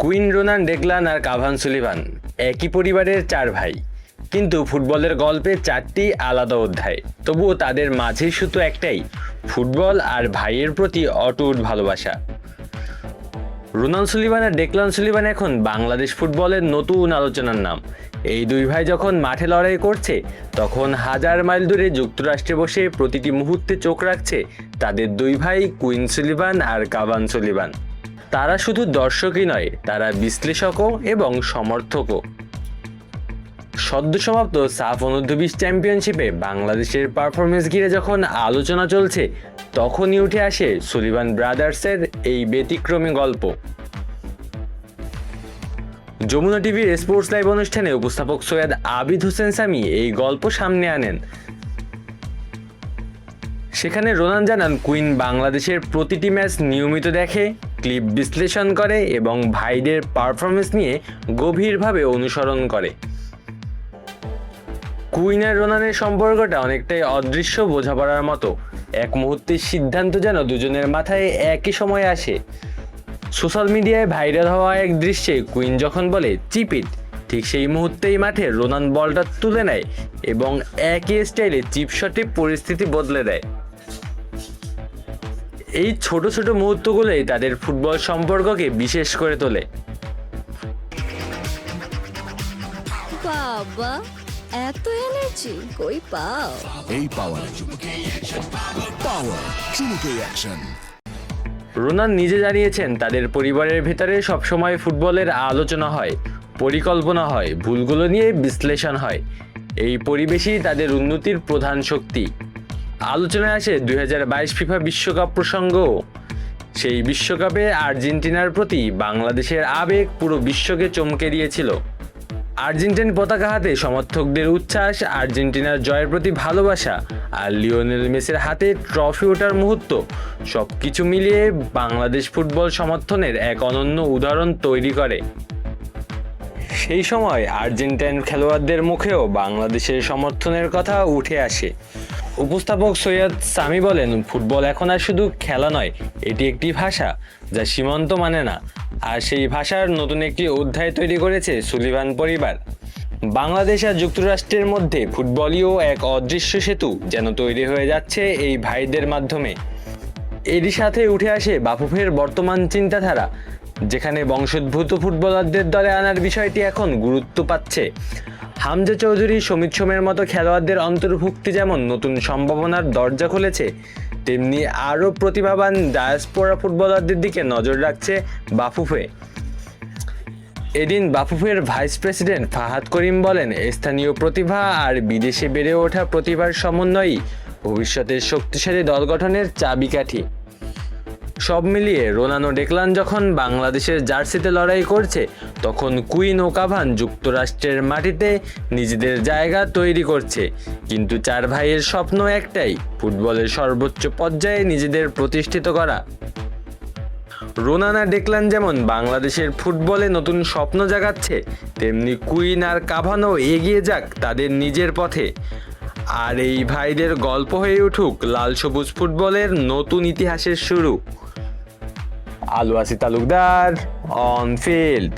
Queen, Ronan, Declan আর Cavan Sullivan একই পরিবারের চার ভাই, কিন্তু ফুটবলের গল্পে চারটি আলাদা অধ্যায়। তবুও তাদের মাঝেই শুধু একটাই, ফুটবল আর ভাইয়ের প্রতি অটুট ভালোবাসা। রোনান সুলিভান আর ডেকলান সুলিভান এখন বাংলাদেশ ফুটবলের নতুন আলোচনার নাম। এই দুই ভাই যখন মাঠে লড়াই করছে, তখন হাজার মাইল দূরে যুক্তরাষ্ট্রে বসে প্রতিটি মুহূর্তে চোখ রাখছে তাদের দুই ভাই কুইন সুলিভান আর কাভান সুলিভান। তারা শুধু দর্শকই নয়, তারা বিশ্লেষকও এবং সমর্থকও। সদ্য সমাপ্ত সাফ অনূর্ধ্ব-20 চ্যাম্পিয়নশিপে বাংলাদেশের পারফরমেন্স ঘিরে যখন আলোচনা চলছে, তখনই উঠে আসে সুলিভান ব্রাদার্সের এই ব্যতিক্রমী গল্প। যমুনা টিভির স্পোর্টস লাইভ অনুষ্ঠানে উপস্থাপক সৈয়দ আবিদ হোসেন সামি এই গল্প সামনে আনেন। সেখানে রোনান জানান, কুইন বাংলাদেশের প্রতিটি ম্যাচ নিয়মিত দেখে, ক্লিপ বিশ্লেষণ করে এবং ভাইদের পারফরমেন্স নিয়ে গভীরভাবে অনুসরণ করে। কুইন আর রোনানের সম্পর্কটা অনেকটাই অদৃশ্য বোঝাপড়ার মতো। এক মুহূর্তের সিদ্ধান্ত যেন দুজনের মাথায় একই সময় আসে। সোশ্যাল মিডিয়ায় ভাইরাল হওয়া এক দৃশ্যে কুইন যখন বলে চিপ ইট, ঠিক সেই মুহূর্তেই মাঠে রোনান বলটা তুলে নেয় এবং একই স্টাইলে চিপ শটে পরিস্থিতি বদলে দেয়। এই ছোট ছোট মুহূর্তগুলোই তাদের ফুটবল সম্পর্ককে বিশেষ করে তোলে। বাবা, এত এনার্জি কই পাও? এই পাওয়ার চুমুকে অ্যাকশন। রোনান নিজে জানিয়েছেন, তাদের পরিবারের ভেতরে সবসময় ফুটবলের আলোচনা হয়, পরিকল্পনা হয়, ভুলগুলো নিয়ে বিশ্লেষণ হয়। এই পরিবেশই তাদের উন্নতির প্রধান শক্তি। আলোচনায় আসে 2022 ফিফা বিশ্বকাপ প্রসঙ্গও। সেই বিশ্বকাপে আর্জেন্টিনার প্রতি বাংলাদেশের আবেগ পুরো বিশ্বকে চমকে দিয়েছিল। আর্জেন্টিন পতাকা হাতে সমর্থকদের উচ্ছ্বাস, আর্জেন্টিনার জয়ের প্রতি ভালোবাসা আর লিওনেল মেসির হাতে ট্রফি ওঠার মুহূর্ত, সবকিছু মিলিয়ে বাংলাদেশ ফুটবল সমর্থনের এক অনন্য উদাহরণ তৈরি করে। সেই সময় আর্জেন্টাইন খেলোয়াড়দের মুখেও বাংলাদেশের সমর্থনের কথা উঠে আসে। উপস্থাপক সৈয়দ সামি বলেন, ফুটবল এখন আর শুধু খেলা নয়, এটি একটি ভাষা যা সীমান্ত মানে না। আর সেই ভাষার নতুন একটি অধ্যায় তৈরি করেছে সুলিভান পরিবার। বাংলাদেশ আর যুক্তরাষ্ট্রের মধ্যে ফুটবলীয় এক অদৃশ্য সেতু যেন তৈরি হয়ে যাচ্ছে এই ভাইদের মাধ্যমে। এরই সাথে উঠে আসে বাফুফের বর্তমান চিন্তাধারা, যেখানে বংশোদ্ভূত ফুটবলারদের দলে আনার বিষয়টি এখন গুরুত্ব পাচ্ছে। হামজা চৌধুরী, সমিত সোমের মতো খেলোয়াড়দের অন্তর্ভুক্তি যেমন নতুন সম্ভাবনার দরজা খুলেছে, তেমনি আরও প্রতিভাবান ডায়াসপোরা ফুটবলারদের দিকে নজর রাখছে বাফুফে। এদিন বাফুফের ভাইস প্রেসিডেন্ট ফাহাদ করিম বলেন, স্থানীয় প্রতিভা আর বিদেশে বেড়ে ওঠা প্রতিভার সমন্বয়ই ভবিষ্যতের শক্তিশালী দল গঠনের চাবিকাঠি। সব মিলিয়ে রোনান ও ডেকলান যখন বাংলাদেশের জার্সিতে লড়াই করছে, তখন কুইন ও কাভান যুক্তরাষ্ট্রের মাটিতে নিজেদের জায়গা তৈরি করছে। কিন্তু চার ভাইয়ের স্বপ্ন একটাই, ফুটবলের সর্বোচ্চ পর্যায়ে নিজেদের প্রতিষ্ঠিত করা। রোনান আর ডেকলান যেমন বাংলাদেশের ফুটবলে নতুন স্বপ্ন জাগাচ্ছে, তেমনি কুইন আর কাভানও এগিয়ে যাক তাদের নিজের পথে। আর এই ভাইদের গল্প হয়ে উঠুক লাল সবুজ ফুটবলের নতুন ইতিহাসের শুরু। আলু আসি তালুকদার, অন ফিল্ড।